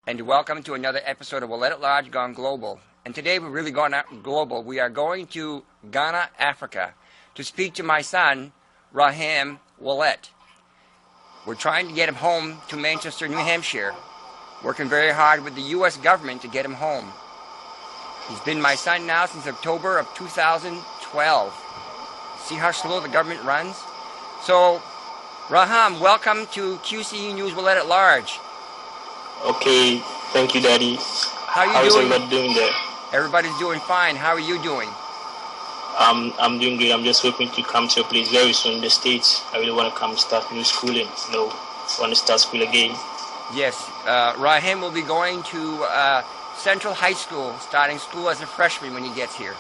and welcome to another episode of Ouellette at Large Gone Global. And today we're really gone global. We are going to Ghana, Africa, to speak to my son, RJ Ouellette. We're trying to get him home to Manchester, New Hampshire, working very hard with the U.S. government to get him home. He's been my son now since October of 2012. See how slow the government runs? So, Raham, welcome to QCE News Ouellette at Large. Okay, thank you, Daddy. How are you doing? How's everybody doing there? Everybody's doing fine. How are you doing? I'm doing great. I'm just hoping to come to your place very soon in the States. I really want to come start new schooling. Want to start school again. Yes, Rahim will be going to Central High School, starting school as a freshman when he gets here.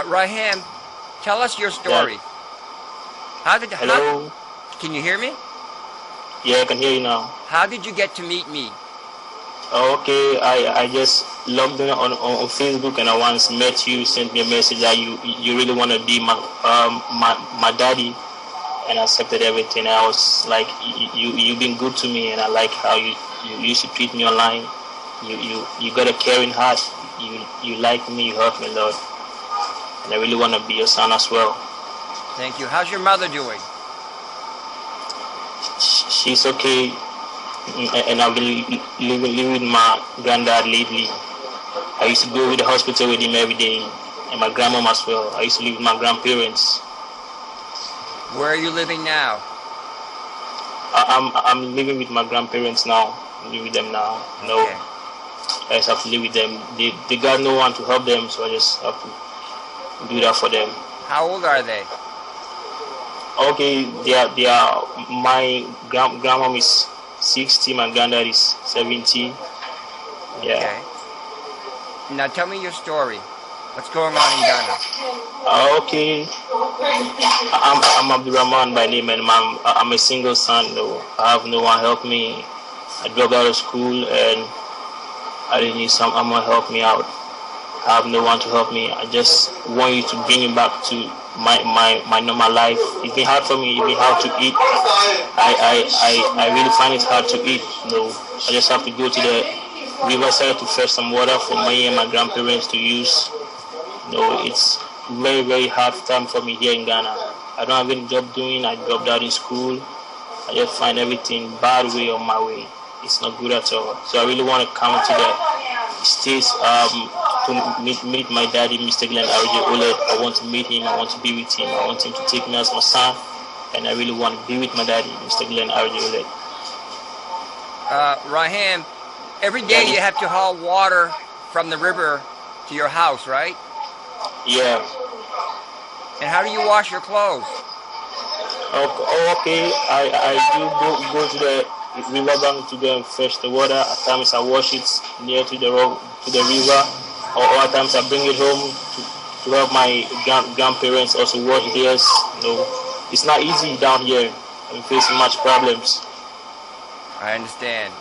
Rahim, tell us your story. Yeah. Hello? Can you hear me? Yeah, I can hear you now. How did you get to meet me? Okay, I just logged in on Facebook and I once met you, sent me a message that you really want to be my daddy, and I accepted everything. I was like, you've been good to me, and I like how you used to treat me online. You got a caring heart. You like me, you help me a lot, and I really want to be your son as well. Thank you. How's your mother doing? She's okay, and I've been living with my granddad lately. I used to go to the hospital with him every day, and my grandmom as well. I used to live with my grandparents. Where are you living now? I'm living with my grandparents now. I live with them now. No, okay. I just have to live with them. They got no one to help them, so I just have to do that for them. How old are they? Okay, they are. My grandmom is 60. My granddad is 70. Yeah. Okay. Now tell me your story. What's going on in Ghana? Okay. I'm Abdurrahman by name, and I'm a single son. Though I have no one help me. I dropped out of school, and I didn't need someone to help me out. I have no one to help me. I just want you to bring me back to my normal life. It's been hard for me. It's been hard to eat. I really find it hard to eat. I just have to go to the riverside to fetch some water for me and my grandparents to use. It's very, very hard time for me here in Ghana. I don't have any job doing. I dropped out in school. I just find everything bad way on my way. It's not good at all. So I really want to come to the States to meet my daddy, Mr. RJ Ouellette. I want to meet him. I want to be with him. I want him to take me as my son. And I really want to be with my daddy, Mr. RJ Ouellette. Rahim, every day you have to haul water from the river to your house, right? Yeah. And how do you wash your clothes? Okay. I do go to the riverbank to go and fetch the water. At times I wash it near to the river, or at times I bring it home to help my grandparents also wash theirs. It's not easy down here. I'm facing much problems. I understand.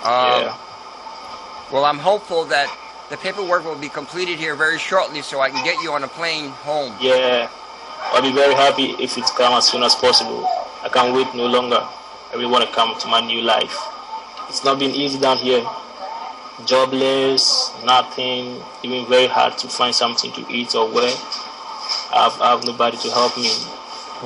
Yeah. Well, I'm hopeful that the paperwork will be completed here very shortly so I can get you on a plane home. Yeah. I'll be very happy if it comes as soon as possible. I can't wait no longer. I really want to come to my new life. It's not been easy down here. Jobless, nothing, even very hard to find something to eat or wear. I have nobody to help me.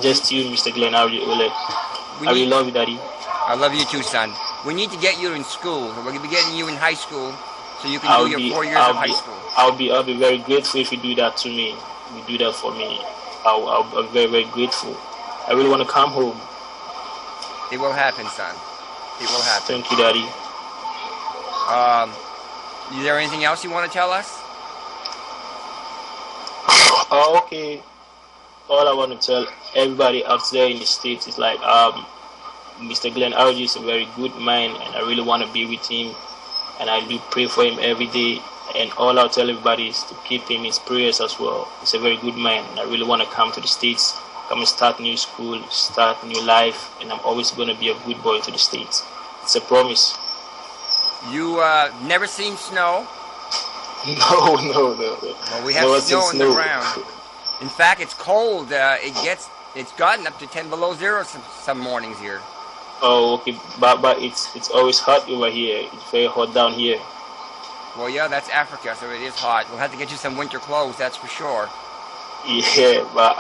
Just you, Mr. RJ Ouellette. I really love you, Daddy. I love you too, son. We need to get you in school. We're going to be getting you in high school so you can do your 4 years of high school. I'll be very grateful if you do that to me. You do that for me. I'll be very, very grateful. I really want to come home. It will happen, son. It will happen. Thank you, Daddy. Is there anything else you want to tell us? Okay. All I want to tell everybody out there in the States is like, Mr. RJ is a very good man, and I really want to be with him, and I do pray for him every day. And all I'll tell everybody is to keep him in his prayers as well. He's a very good man, and I really want to come to the States, come and start new school, start new life, and I'm always going to be a good boy to the States. It's a promise. You never seen snow? No. Well, we have snow on the ground. In fact, it's cold. It's gotten up to 10 below zero some mornings here. Oh, okay, but it's always hot over here. It's very hot down here. Well, yeah, that's Africa, so it is hot. We'll have to get you some winter clothes, that's for sure. Yeah, but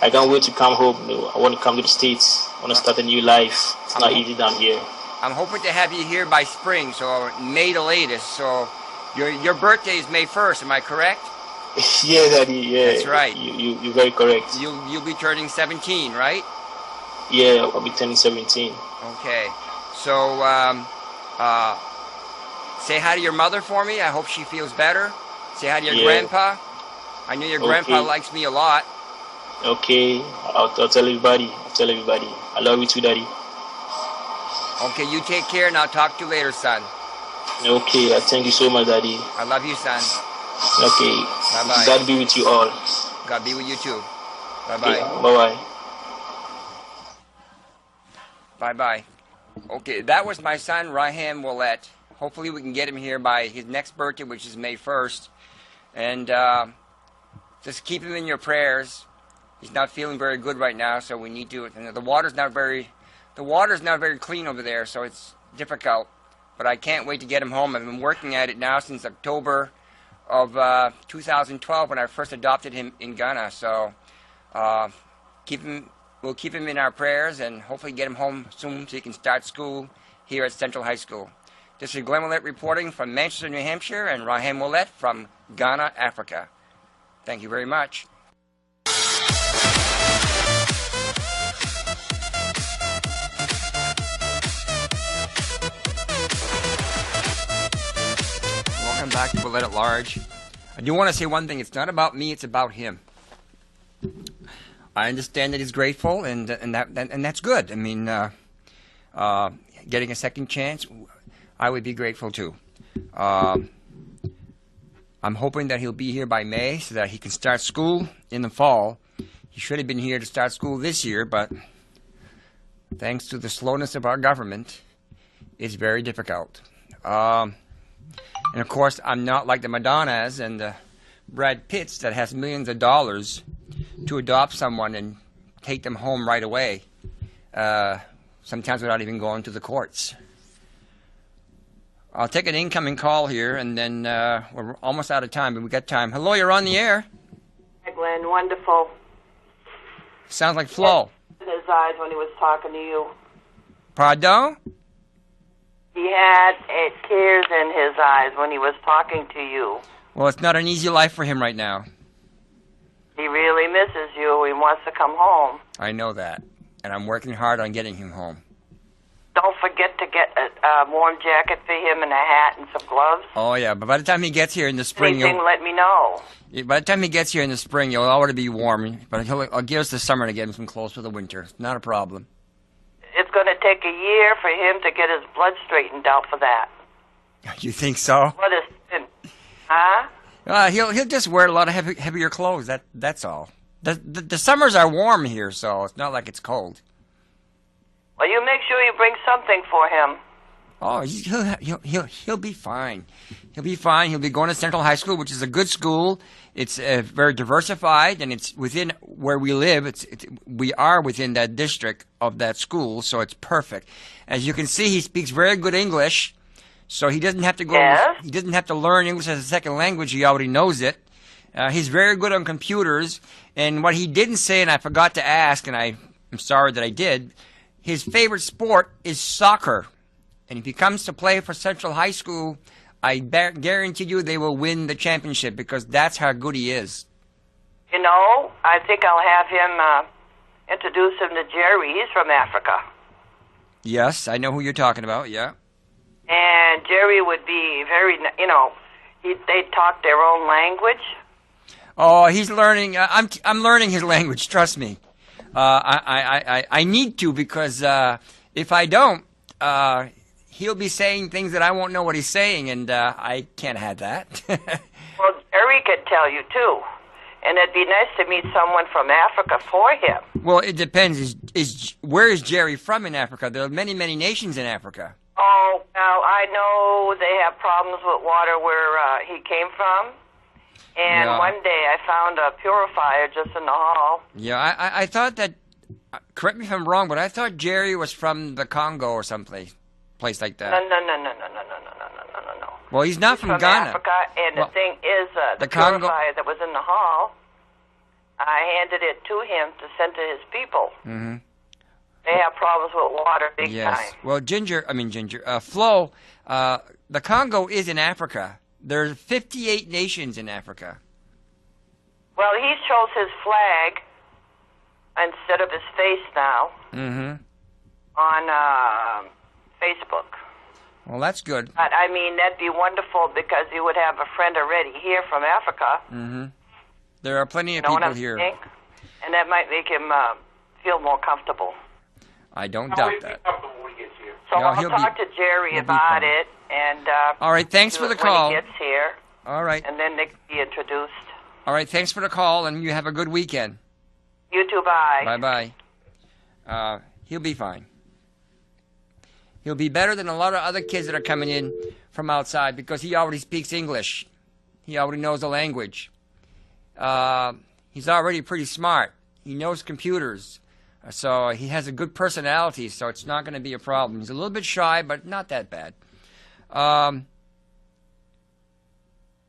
I can't wait to come home. I want to come to the States. I want to start a new life. It's not easy down here. I'm hoping to have you here by spring, so May the latest. So your birthday is May 1st, am I correct? Yeah, Daddy. Yeah, that's right. You're very correct. You'll be turning 17, right? Yeah, I'll be turning 17. Okay. So say hi to your mother for me. I hope she feels better. Say hi to your grandpa. I know your grandpa likes me a lot. Okay, I'll tell everybody. I love you too, Daddy. Okay, you take care, and I'll talk to you later, son. Okay, thank you so much, Daddy. I love you, son. Okay. Bye-bye. God be with you all. God be with you too. Bye-bye. Okay, bye-bye. Bye-bye. Okay, that was my son, RJ Ouellette. Hopefully we can get him here by his next birthday, which is May 1st. And just keep him in your prayers. He's not feeling very good right now, so we need to. And the water's not very clean over there, so it's difficult. But I can't wait to get him home. I've been working at it now since October of 2012 when I first adopted him in Ghana. So we'll keep him in our prayers and hopefully get him home soon so he can start school here at Central High School. This is Glenn Ouellette reporting from Manchester, New Hampshire, and RJ Ouellette from Ghana, Africa. Thank you very much. Welcome back to Ouellette at Large. I do want to say one thing. It's not about me. It's about him. I understand that he's grateful, and that's good. I mean, getting a second chance, I would be grateful too. I'm hoping that he'll be here by May so that he can start school in the fall. He should have been here to start school this year, but thanks to the slowness of our government, it's very difficult. And of course, I'm not like the Madonnas and the Brad Pitts that has millions of dollars to adopt someone and take them home right away, sometimes without even going to the courts. I'll take an incoming call here, and then we're almost out of time, but we got time. Hello, you're on the air. Hi, Glenn. Wonderful. Sounds like Flo. In his eyes when he was talking to you. Pardon? He had tears in his eyes when he was talking to you. Well, it's not an easy life for him right now. He really misses you. He wants to come home. I know that, and I'm working hard on getting him home. Don't forget to get a warm jacket for him and a hat and some gloves. Oh, yeah, but by the time he gets here in the spring... let me know. By the time he gets here in the spring, you'll already be warm, but I'll give us the summer to get him some clothes for the winter. It's not a problem. It's going to take a year for him to get his blood straightened out for that. You think so? What is... Huh? He'll just wear a lot of heavier clothes, that's all. The summers are warm here, so it's not like it's cold. Well, you make sure you bring something for him. Oh, he'll be fine. He'll be fine. He'll be going to Central High School, which is a good school. It's very diversified, and it's within where we live. We are within that district of that school, so it's perfect. As you can see, he speaks very good English, so he doesn't have to go. Yes? He doesn't have to learn English as a second language. He already knows it. He's very good on computers, and what he didn't say, and I forgot to ask, and I'm sorry that I did. His favorite sport is soccer, and if he comes to play for Central High School, I guarantee you they will win the championship because that's how good he is. You know, I think I'll have him introduce him to Jerry. He's from Africa. Yes, I know who you're talking about, yeah. And Jerry would be very, they talk their own language. Oh, he's learning. I'm learning his language, trust me. I need to because if I don't, he'll be saying things that I won't know what he's saying, and I can't have that. Well, Jerry could tell you, too. And it'd be nice to meet someone from Africa for him. Well, it depends. Where is Jerry from in Africa? There are many, many nations in Africa. Oh, well, I know they have problems with water where he came from. And one day I found a purifier just in the hall. Yeah, I thought that Correct me if I'm wrong, but I thought Jerry was from the Congo or someplace like that. No. Well, he's not He's from Ghana. Africa, and Well, the thing is, the Congo- purifier that was in the hall, I handed it to him to send to his people. Mm-hmm. They have problems with water big time. Well, Flo, the Congo is in Africa. There's 58 nations in Africa. Well, he shows his flag instead of his face now on Facebook. Well, that's good. But, I mean, that'd be wonderful because you would have a friend already here from Africa. Mm-hmm. There are plenty of You know what people I'm here. saying? And that might make him feel more comfortable. I don't doubt that. So No, I'll he'll talk be- to Jerry he'll be about fine. it. And All right, thanks do for the it call. when he gets here. All right. And then they can be introduced. All right, thanks for the call, and you have a good weekend. You too, bye. Bye-bye. He'll be fine. He'll be better than a lot of other kids that are coming in from outside because he already speaks English. He already knows the language. He's already pretty smart. He knows computers. So he has a good personality, so it's not going to be a problem. He's a little bit shy, but not that bad.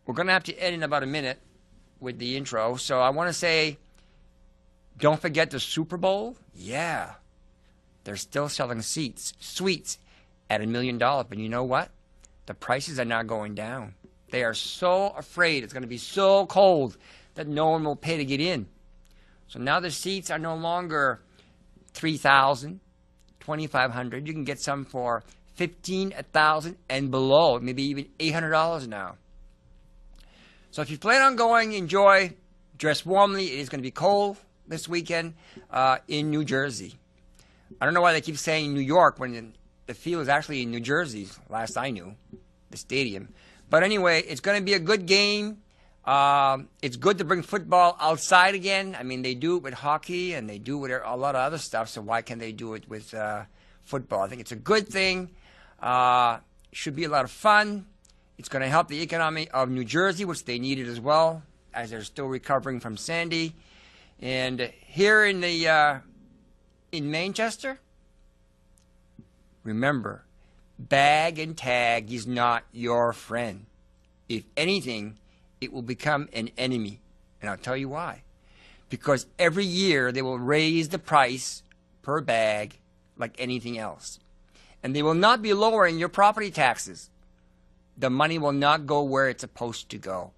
We're going to have to end in about a minute with the intro. So I want to say, don't forget the Super Bowl. Yeah. They're still selling suites at $1 million. But you know what? The prices are not going down. They are so afraid it's going to be so cold that no one will pay to get in. So now the seats are no longer $3,000, $2,500. You can get some for $15,000, $1,000 and below, maybe even $800 now. So if you plan on going, enjoy. Dress warmly. It is going to be cold this weekend in New Jersey. I don't know why they keep saying New York when the field is actually in New Jersey, last I knew, the stadium. But anyway, it's going to be a good game. It's good to bring football outside again. I mean, they do it with hockey and they do it with a lot of other stuff, so why can't they do it with football? I think it's a good thing. Should be a lot of fun. It's going to help the economy of New Jersey, which they needed as well, as they're still recovering from Sandy. And here in Manchester, remember, bag and tag is not your friend. If anything, it will become an enemy. And I'll tell you why. Because every year they will raise the price per bag like anything else. And they will not be lowering your property taxes. The money will not go where it's supposed to go.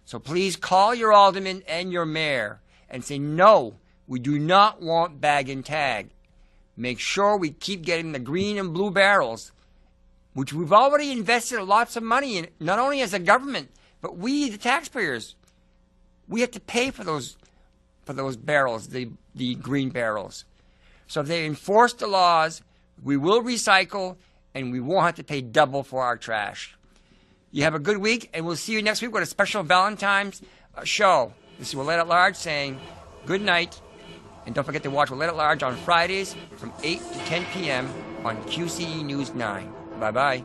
So please call your alderman and your mayor and say, no, we do not want bag and tag. Make sure we keep getting the green and blue barrels, which we've already invested lots of money in, not only as a government, but we, the taxpayers. We have to pay for those barrels, the green barrels. So if they enforce the laws, we will recycle, and we won't have to pay double for our trash. You have a good week, and we'll see you next week with a special Valentine's show. This is Ouellette at Large saying good night, and don't forget to watch Ouellette at Large on Fridays from 8 to 10 p.m. on QCE News 9. Bye-bye.